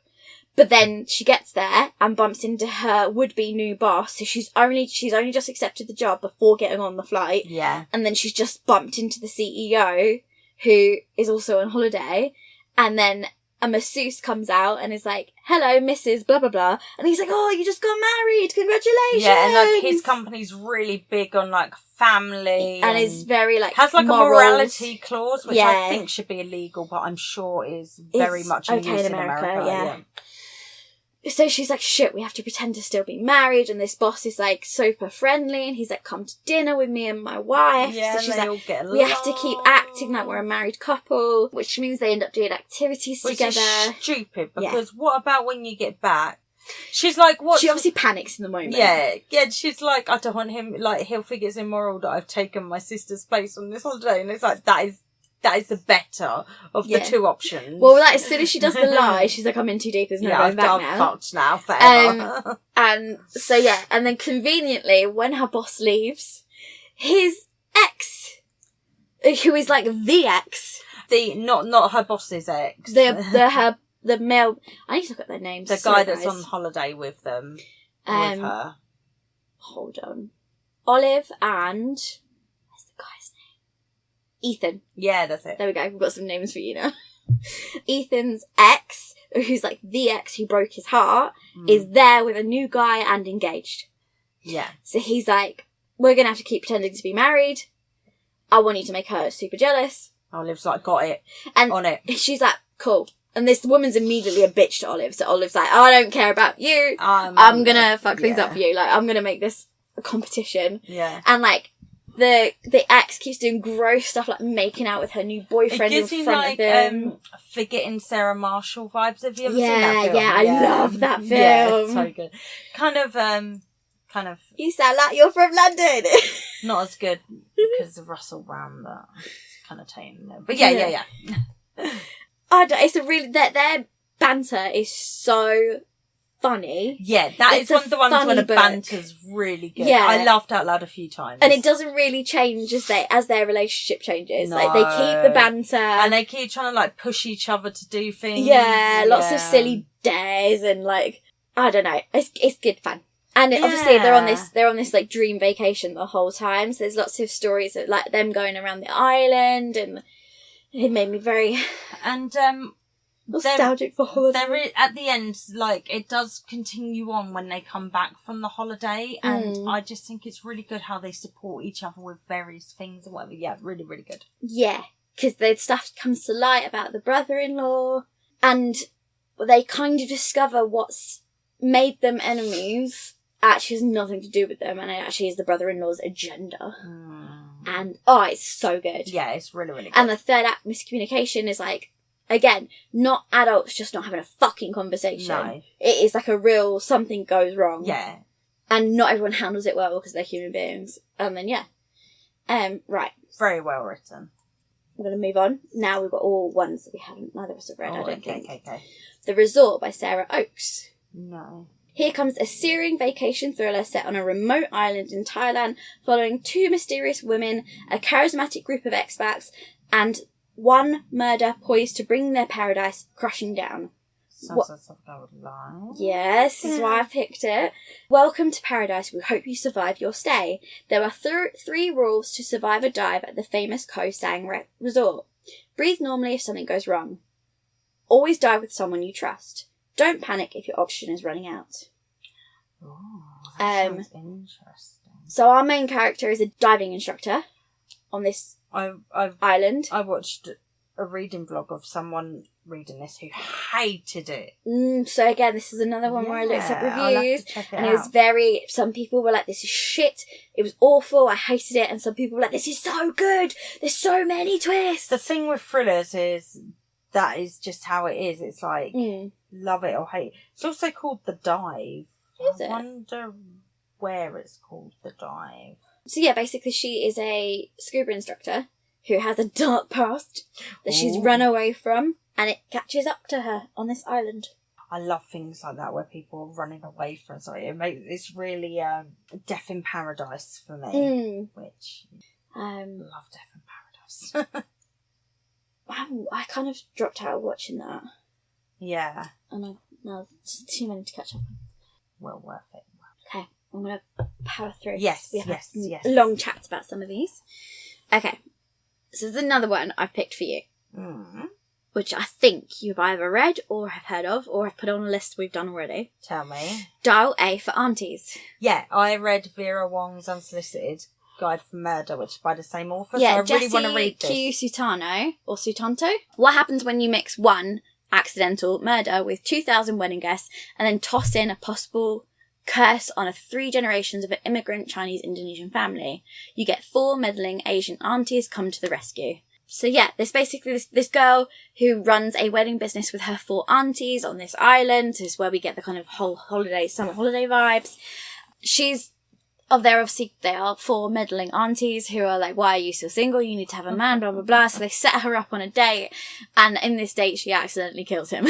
But then she gets there and bumps into her would-be new boss, so she's only just accepted the job before getting on the flight. Yeah. And then she's just bumped into the CEO, who is also on holiday, and then a masseuse comes out and is like, hello, Mrs. blah, blah, blah. And he's like, oh, you just got married. Congratulations. Yeah, and like his company's really big on like family. And is very like has like morals. A morality clause, which I think should be illegal, but I'm sure is very much in use in America. Yeah. So she's like, shit, we have to pretend to still be married. And this boss is like super friendly. And he's like, come to dinner with me and my wife. Yeah, so she's and they like, all get along. we have to keep acting like we're a married couple, which means they end up doing activities together. Which is stupid, because what about when you get back? She's like, what? She obviously panics in the moment. Yeah, she's like, I don't want him, like, he'll think it's immoral that I've taken my sister's place on this holiday. And it's like, that is the better of the two options. Well, like, as soon as she does the lie, she's like, I'm in too deep, there's no going back now. I'm fucked now, forever. And so, yeah, and then conveniently, when her boss leaves, his ex, who is like the ex. Not her boss's ex. The male, I need to look at their names. The guy that's on holiday with them, with her. Hold on. Olive and... Ethan. Yeah, that's it. There we go. We've got some names for you now. Ethan's ex, who's like the ex who broke his heart, is there with a new guy and engaged. Yeah. So he's like, we're going to have to keep pretending to be married. I want you to make her super jealous. Olive's like, got it. And on it. She's like, cool. And this woman's immediately a bitch to Olive. So Olive's like, I don't care about you. I'm going to fuck things up for you. Like, I'm going to make this a competition. Yeah. And like, the ex keeps doing gross stuff like making out with her new boyfriend in front of him. Forgetting Sarah Marshall vibes. Have you ever seen that film? Yeah, I love that film. Yeah, it's so good. Kind of. You sound like you're from London. Not as good because of Russell Brand, but it's kind of tame there. But yeah. It's a really their banter is so funny. Yeah, it's one of the ones when the banter's really good. Yeah. I laughed out loud a few times. And it doesn't really change as their relationship changes. No. Like, they keep the banter. And they keep trying to, like, push each other to do things. Yeah, lots of silly dares and, like, I don't know. It's good fun. And obviously they're on this, like, dream vacation the whole time. So there's lots of stories of, like, them going around the island, and it made me very... And, nostalgic for holiday. There is, at the end, like, it does continue on when they come back from the holiday, and I just think it's really good how they support each other with various things and whatever. Yeah, really, really good. Yeah, because the stuff comes to light about the brother-in-law, and they kind of discover what's made them enemies actually has nothing to do with them, and it actually is the brother-in-law's agenda. And, it's so good. Yeah, it's really, really good. And the third act, miscommunication, is like, Again, not adults just not having a fucking conversation. No. It is like a real something goes wrong. Yeah. And not everyone handles it well because they're human beings. And then, yeah. Right. Very well written. I'm going to move on. Now we've got all ones that we haven't, neither of us have read, I don't think. Okay. The Resort by Sara Ochs. No. Here comes a searing vacation thriller set on a remote island in Thailand, following 2 mysterious women, a charismatic group of expats, and one murder poised to bring their paradise crashing down. Sounds like something I would like. Yes, this is why I picked it. Welcome to paradise. We hope you survive your stay. There are 3 rules to survive a dive at the famous Koh Sang Resort. Breathe normally if something goes wrong. Always dive with someone you trust. Don't panic if your oxygen is running out. Oh, that sounds interesting. So our main character is a diving instructor on this island. I watched a reading vlog of someone reading this who hated it. So again, this is another one where I looked up reviews, and it was some people were like, this is shit, it was awful, I hated it, and some people were like, this is so good, there's so many twists. The thing with thrillers is that is just how it is. It's like, love it or hate it. It's also called The Dive. Is it? I wonder where it's called The Dive. So yeah, basically she is a scuba instructor who has a dark past that she's run away from, and it catches up to her on this island. I love things like that where people are running away from something. It's really Death in Paradise for me, which love Death in Paradise. I kind of dropped out of watching that. Yeah. And no, it's just too many to catch up on. Well worth it. Okay, I'm going to power through. Yes, we have yes. long chats about some of these. Okay, so there's another one I've picked for you. Which I think you've either read or have heard of or have put on a list we've done already. Tell me. Dial A for Aunties. Yeah, I read Vera Wong's Unsolicited Guide for Murder, which is by the same author, Yeah, so I really want to read this. Q. Sutano, or Sutanto. What happens when you mix one accidental murder with 2,000 wedding guests and then toss in a possible curse on 3 generations of an immigrant Chinese-Indonesian family? You get 4 meddling Asian aunties come to the rescue. So yeah, there's basically this girl who runs a wedding business with her 4 aunties on this island. This is where we get the kind of whole summer holiday vibes. They are 4 meddling aunties who are like, why are you still single? You need to have a man, blah, blah, blah. So they set her up on a date, and in this date, she accidentally kills him.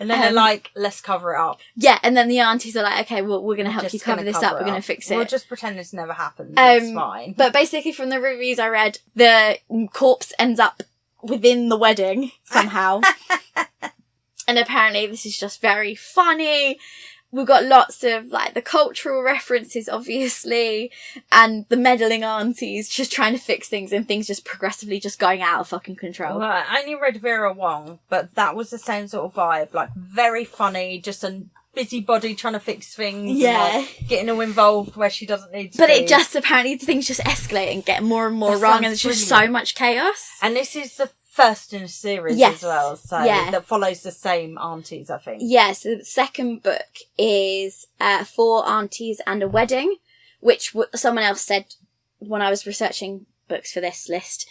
And then they're like, let's cover it up. Yeah, and then the aunties are like, okay, well, we're going to help you cover this up. We're going to fix it. We'll just pretend this never happened. It's fine. But basically, from the reviews I read, the corpse ends up within the wedding somehow. And apparently this is just very funny. We've got lots of, like, the cultural references, obviously, and the meddling aunties just trying to fix things and things just progressively just going out of fucking control. Well, I only read Vera Wong, but that was the same sort of vibe. Like, very funny, just a busybody trying to fix things. Yeah. And, like, getting all involved where she doesn't need to But be. it just, apparently, things just escalate and get more and more wrong, and there's just so much chaos. And this is the first in a series as well, so that follows the same aunties, I think. Yeah, so the second book is 4 Aunties and a Wedding, which someone else said when I was researching books for this list,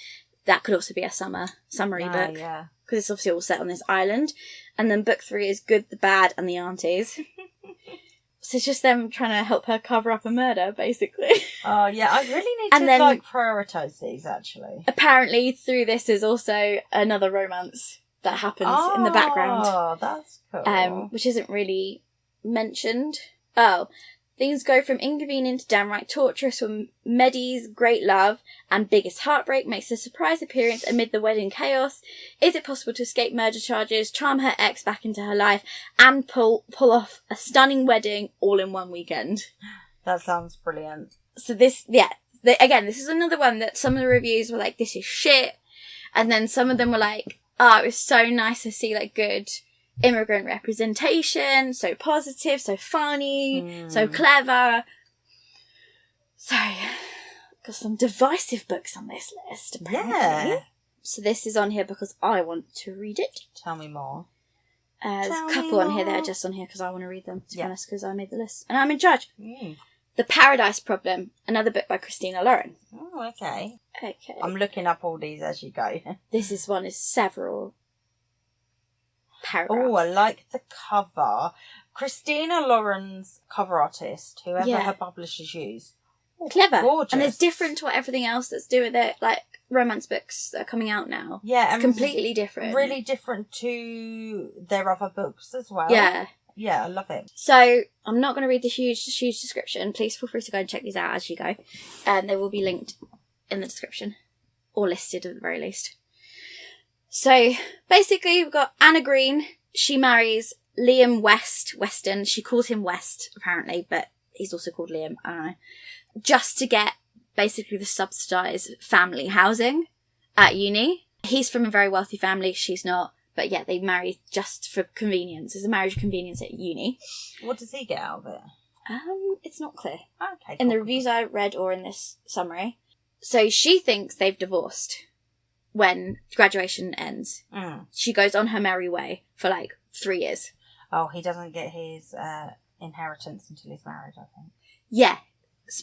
that could also be a summary book. Yeah. Because it's obviously all set on this island. And then book 3 is Good, the Bad and the Aunties. So it's just them trying to help her cover up a murder, basically. Oh, yeah, I really need to prioritise these, actually. Apparently, through this is also another romance that happens in the background. Oh, that's cool. Which isn't really mentioned. Oh, things go from inconvenient to downright torturous when Meddy's great love and biggest heartbreak makes a surprise appearance amid the wedding chaos. Is it possible to escape murder charges, charm her ex back into her life, and pull off a stunning wedding all in one weekend? That sounds brilliant. So this, again, this is another one that some of the reviews were like, this is shit. And then some of them were like, oh, it was so nice to see, like, good immigrant representation, so positive, so funny, so clever. So, got some divisive books on this list, apparently. Yeah. So this is on here because I want to read it. Tell me more. There's a couple on here that are just on here because I want to read them, to be honest, because I made the list. And I'm in charge. The Paradise Problem, another book by Christina Lauren. Oh, okay. Okay. I'm looking up all these as you go. This is one is several paragraphs. Oh, I like the cover. Christina Lauren's cover artist, whoever her publishers use. Oh, clever. Gorgeous. And it's different to what everything else that's doing it, like romance books that are coming out now. Yeah. It's completely different. Really different to their other books as well. Yeah. Yeah, I love it. So, I'm not going to read the huge description. Please feel free to go and check these out as you go. They will be linked in the description. Or listed at the very least. So, basically, we've got Anna Green. She marries Liam Weston. She calls him West, apparently, but he's also called Liam. I don't know. Just to get, basically, the subsidised family housing at uni. He's from a very wealthy family. She's not. But yeah, they marry just for convenience. It's a marriage of convenience at uni. What does he get out of it? It's not clear. Okay. In the reviews I read or in this summary. So she thinks they've divorced when graduation ends. She goes on her merry way for like 3 years. Oh, he doesn't get his inheritance until he's married, I think. Yeah.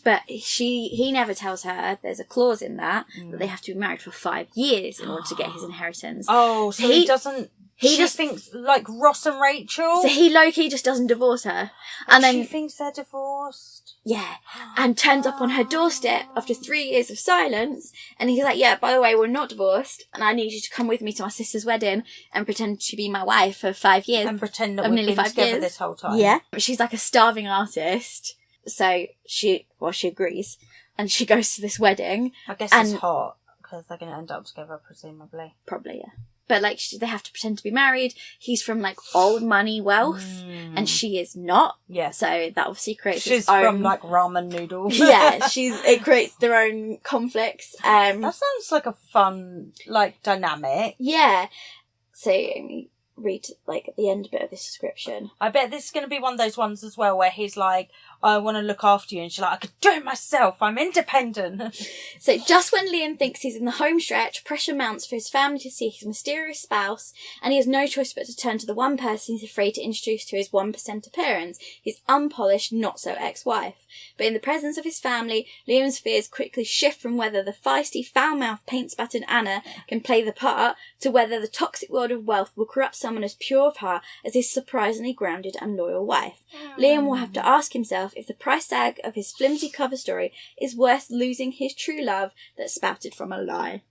But he never tells her there's a clause in that they have to be married for 5 years in order to get his inheritance. Oh, so he doesn't... She just thinks like Ross and Rachel. So he low-key just doesn't divorce her. And then she thinks they're divorced. Yeah. And turns up on her doorstep after 3 years of silence. And he's like, yeah, by the way, we're not divorced. And I need you to come with me to my sister's wedding and pretend to be my wife for 5 years. And pretend that we've been together this whole time. Yeah. She's like a starving artist. So she agrees. And she goes to this wedding. I guess it's hot because they're going to end up together, presumably. Probably, yeah. But, like, they have to pretend to be married. He's from, like, old money wealth. And she is not. Yeah. So that obviously creates She's its own... from, like, ramen noodles. Yeah, it creates their own conflicts. That sounds like a fun, like, dynamic. Yeah. So, let me read, like, the end bit of this description. I bet this is going to be one of those ones as well where he's like, I want to look after you. And she's like, I could do it myself. I'm independent. So just when Liam thinks he's in the home stretch, pressure mounts for his family to see his mysterious spouse, and he has no choice but to turn to the one person he's afraid to introduce to his 1% appearance, his unpolished, not-so-ex-wife. But in the presence of his family, Liam's fears quickly shift from whether the feisty, foul-mouthed, paint-spattered Anna can play the part to whether the toxic world of wealth will corrupt someone as pure of heart as his surprisingly grounded and loyal wife. Liam will have to ask himself if the price tag of his flimsy cover story is worth losing his true love that spouted from a lie.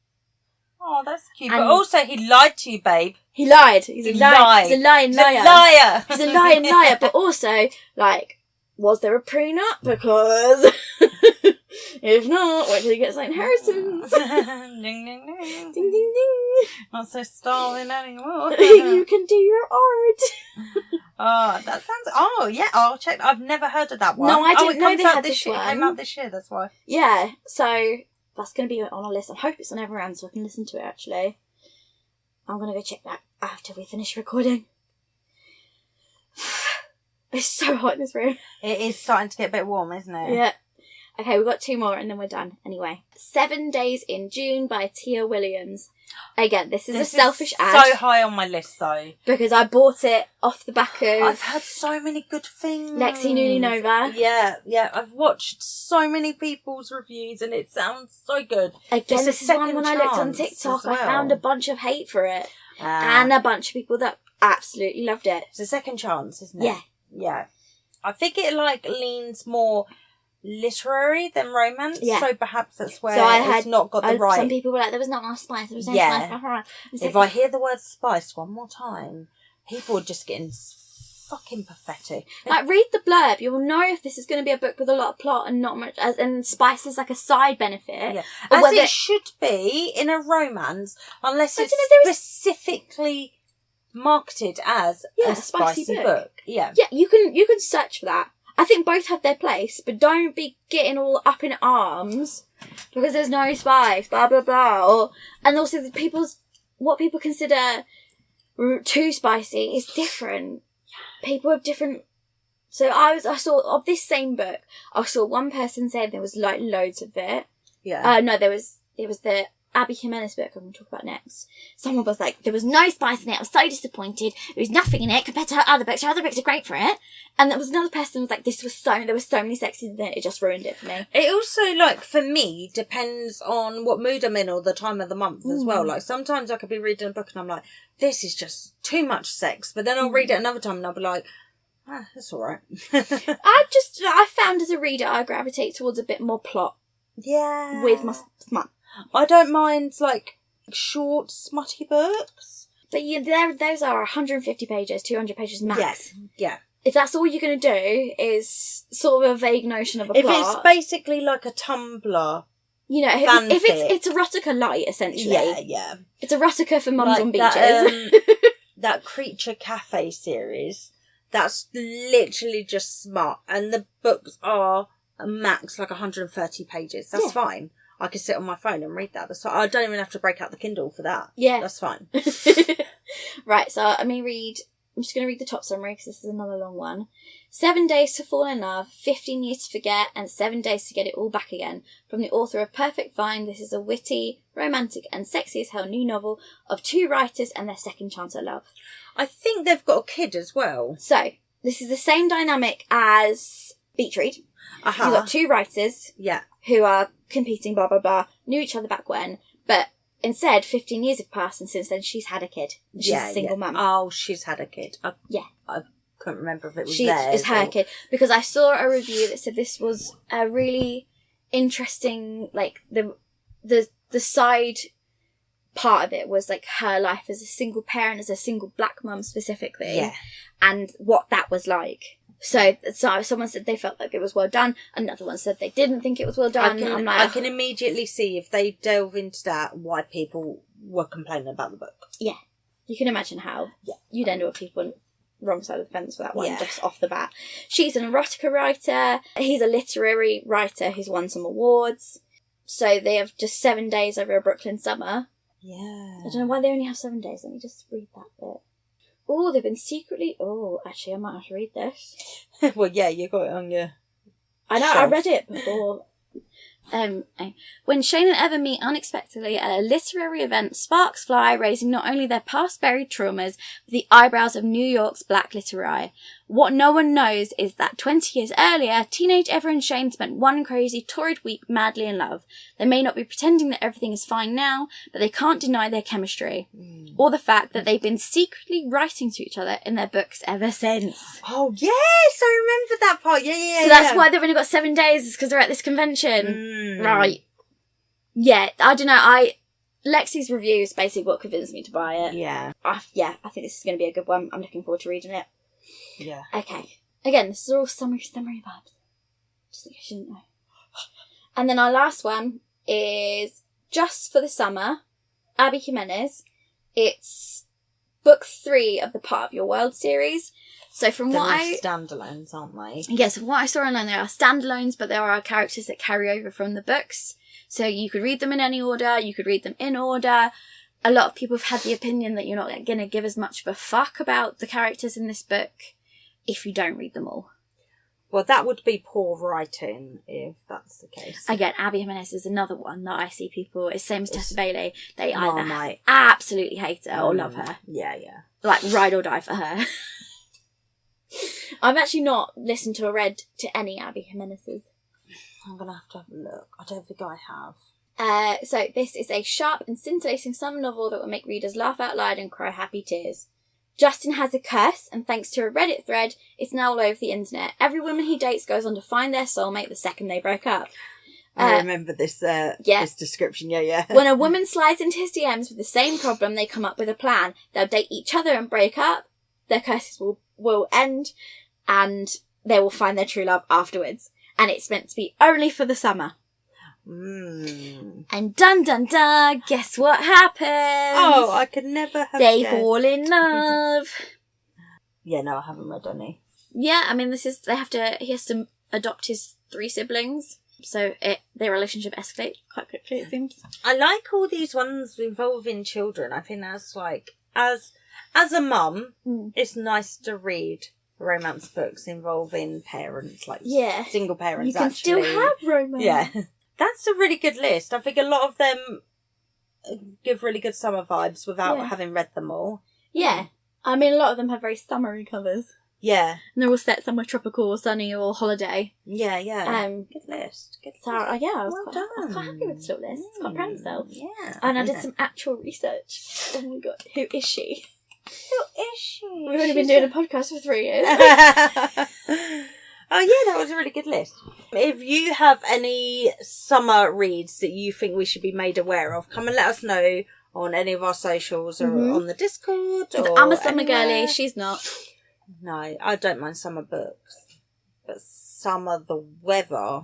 Oh, that's cute. But also, he lied to you, babe. He lied. He's a liar. He's a lying liar. He's a liar. He's a lying liar. But also, like, was there a prenup? Because if not, wait till he gets that inheritance. Ding, ding, ding. Ding, ding, ding. Not so stalling anymore. You can do your art. Oh, that sounds... Oh, yeah, I'll check. I've never heard of that one. No, I didn't know they had this this year. one. It came out this year, that's why. Yeah, so that's going to be on a list. I hope it's on everyone's so I can listen to it, actually. I'm going to go check that after we finish recording. It's so hot in this room. It is starting to get a bit warm, isn't it? Yeah. Okay, we've got 2 more and then we're done. Anyway. 7 Days in June by Tia Williams. Again, this is a selfish ad. So high on my list, though. Because I bought it off the back of... I've heard so many good things. Lexi Newly Nova. Yeah. I've watched so many people's reviews and it sounds so good. Again, this is one when I looked on TikTok, I found a bunch of hate for it. And a bunch of people that absolutely loved it. It's a second chance, isn't it? Yeah. Yeah. I think it, like, leans more literary than romance, so perhaps that's where it's not got the right... Some people were like, there was not enough spice, there was no spice. If I hear the word spice one more time, people are just getting fucking pathetic. Like, read the blurb, you'll know if this is going to be a book with a lot of plot and not much, and spice is like a side benefit. Yeah. As it should be in a romance, unless it's specifically marketed as a spicy book. Yeah, you can search for that. I think both have their place, but don't be getting all up in arms because there's no spice, blah blah blah. And also, what people consider too spicy is different. People have different. So I saw of this same book. I saw one person say there was like loads of it. Yeah. No, it was the Abby Jimenez book I'm going to talk about next, someone was like, there was no spice in it, I was so disappointed, there was nothing in it compared to her other books are great for it. And there was another person who was like, there were so many sex scenes in it just ruined it for me. It also, like, for me, depends on what mood I'm in or the time of the month as well. Like, sometimes I could be reading a book and I'm like, this is just too much sex. But then I'll read it another time and I'll be like, that's all right. I found as a reader, I gravitate towards a bit more plot. Yeah. With my smut. I don't mind, like, short, smutty books. But those are 150 pages, 200 pages max. Yes. Yeah. If that's all you're going to do is sort of a vague notion of a plot. If it's basically like a Tumblr. You know, if it's erotica light, essentially. Yeah, yeah. It's erotica for mums like on beaches. That Creature Cafe series, that's literally just smart. And the books are max like 130 pages. That's fine. I can sit on my phone and read that. That's fine. I don't even have to break out the Kindle for that. Yeah. That's fine. Right, so I'm just going to read the top summary because this is another long one. 7 Days to Fall in Love, 15 Years to Forget, and 7 Days to Get It All Back Again. From the author of Perfect Find, this is a witty, romantic, and sexy as hell new novel of two writers and their second chance at love. I think they've got a kid as well. So, this is the same dynamic as Beach Read. Uh-huh. You've got two writers who are competing, blah, blah, blah, knew each other back when, but instead, 15 years have passed, and since then she's had a kid. She's a single mum. Oh, she's had a kid. I couldn't remember if it was theirs. It's her kid. Because I saw a review that said this was a really interesting, like, the side part of it was, like, her life as a single parent, as a single black mum specifically. Yeah. And what that was like. So someone said they felt like it was well done. Another one said they didn't think it was well done. I can immediately see, if they delve into that, why people were complaining about the book. Yeah. You can imagine how you'd end up with people on the wrong side of the fence for that one, just off the bat. She's an erotica writer. He's a literary writer who's won some awards. So they have just 7 days over a Brooklyn summer. Yeah. I don't know why they only have 7 days. Let me just read that bit. Oh, they've been secretly... Oh, actually, I might have to read this. Well, yeah, you got it on your... I know, shelf. I read it before. When Shane and Evan meet unexpectedly at a literary event, sparks fly, raising not only their past buried traumas, but the eyebrows of New York's black literati. What no one knows is that 20 years earlier, teenage Evan and Shane spent one crazy, torrid week madly in love. They may not be pretending that everything is fine now, but they can't deny their chemistry. Or the fact that they've been secretly writing to each other in their books ever since. Oh, yes, I remember that part. Yeah. So that's why they've only got 7 days, is because they're at this convention. Right. Yeah, I don't know. Lexi's review is basically what convinced me to buy it. Yeah. I think this is going to be a good one. I'm looking forward to reading it. Yeah. Okay. Again, this is all summery vibes. Just in case you didn't know. And then our last one is Just for the Summer, Abby Jimenez. It's book 3 of the Part of Your World series. So from standalones, aren't they? Yes, from what I saw online, there are standalones, but there are characters that carry over from the books. So you could read them in any order, you could read them in order. A lot of people have had the opinion that you're not going to give as much of a fuck about the characters in this book if you don't read them all. Well, that would be poor writing if that's the case. Again, Abby Jimenez is another one that I see people, it's same as Tessa Bailey, they either absolutely hate her or love her. Yeah. Like, ride or die for her. I've actually not listened to or read to any Abby Jimenez's. I'm going to have a look. I don't think I have. So this is a sharp and scintillating summer novel that will make readers laugh out loud and cry happy tears. Justin has a curse, and thanks to a Reddit thread, it's now all over the internet. Every woman he dates goes on to find their soulmate the second they break up. I remember this this description, yeah. When a woman slides into his DMs with the same problem, they come up with a plan. They'll date each other and break up, their curses will end, and they will find their true love afterwards. And it's meant to be only for the summer. And dun dun dun, guess what happens? Oh, I could never have They guessed. fall in love. Yeah, no, I haven't read any. Yeah, I mean, he has to adopt his 3 siblings. So their relationship escalates quite quickly, it seems. I like all these ones involving children. I think that's like, as a mum, it's nice to read romance books involving parents, like single parents. You can still have romance. Yeah. That's a really good list. I think a lot of them give really good summer vibes without having read them all. Yeah. I mean, a lot of them have very summery covers. Yeah. And they're all set somewhere tropical or sunny or holiday. Yeah, yeah. Good list. Good list. So, I was Well quite happy with this little list. Quite proud of myself. Yeah. And I did some actual research. Oh my god, who is she? Who is she? We've only been doing a podcast for 3 years. Oh yeah, that was a really good list. If you have any summer reads that you think we should be made aware of, come and let us know on any of our socials or on the Discord. Or I'm a summer anywhere. girly, she's not. No, I don't mind summer books. But summer, the weather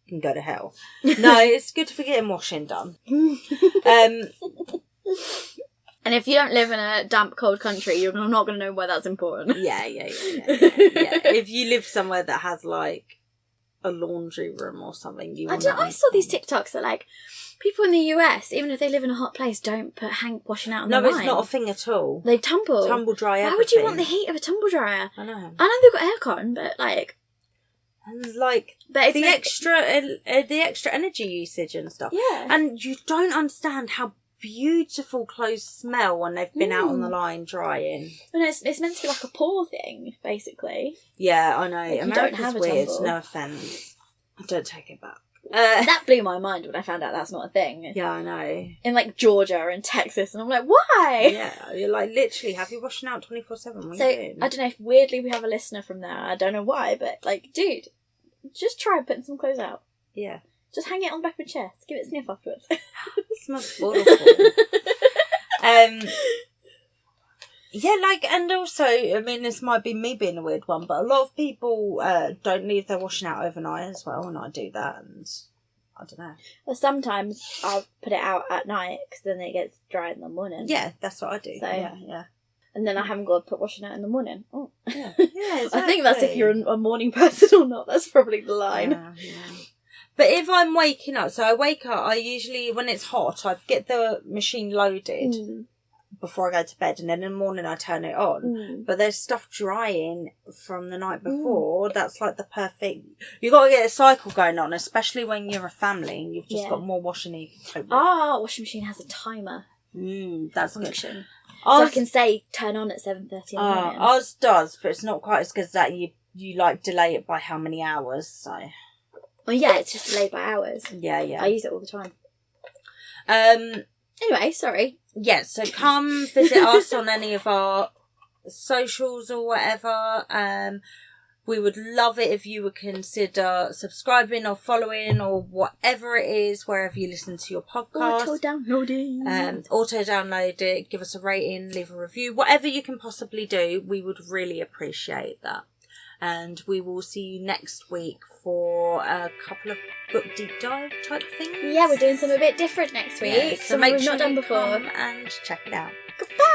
can go to hell. No, it's good for getting washing done. And if you don't live in a damp, cold country, you're not going to know why that's important. Yeah. If you live somewhere that has, like, a laundry room or something, I saw these TikToks that, like, people in the US, even if they live in a hot place, don't put washing out on the line. No, it's not a thing at all. They tumble. Tumble dry everything. Why would you want the heat of a tumble dryer? I know. I know they've got aircon, but, like... And, like, but the extra energy usage and stuff. Yeah. And you don't understand how beautiful clothes smell when they've been out on the line drying. And it's meant to be like a pour thing, basically. Yeah, I know. Like, America's you don't have a weird, tumble. no offence. I don't take it back. That blew my mind when I found out that's not a thing. Yeah, I know. In, like, Georgia and Texas, and I'm like, why? Yeah, you're like, literally, have you washing out 24/7? So, I don't know if weirdly we have a listener from there, I don't know why, but, like, dude, just try putting some clothes out. Yeah. Just hang it on the back of a chair. Give it a sniff afterwards. It smells awful. Yeah, like, and also, I mean, this might be me being a weird one, but a lot of people don't leave their washing out overnight as well, and I do that, and I don't know. Well, sometimes I'll put it out at night, because then it gets dry in the morning. Yeah, that's what I do. So, yeah. And then I haven't got to put washing out in the morning. Oh. Yeah, exactly. I think that's if you're a morning person or not. That's probably the line. Yeah. But if I'm waking up, so I wake up, I usually, when it's hot, I get the machine loaded before I go to bed, and then in the morning I turn it on. But there's stuff drying from the night before. That's like the perfect... You've got to get a cycle going on, especially when you're a family and you've just got more washing than you can cope with. Ah, washing machine has a timer. That's function. Good. So I can say turn on at 7:30 in the morning. Ours does, but it's not quite as good as that. You like delay it by how many hours, so... Well, yeah, it's just delayed by hours. Yeah. I use it all the time. Anyway, sorry. Yeah, so come visit us on any of our socials or whatever. We would love it if you would consider subscribing or following or whatever it is, wherever you listen to your podcast. Auto-download it, give us a rating, leave a review. Whatever you can possibly do, we would really appreciate that. And we will see you next week for a couple of book deep dive type things. Yeah, we're doing something a bit different next week. Yeah, so something make we've sure not done you before. come and check it out. Goodbye!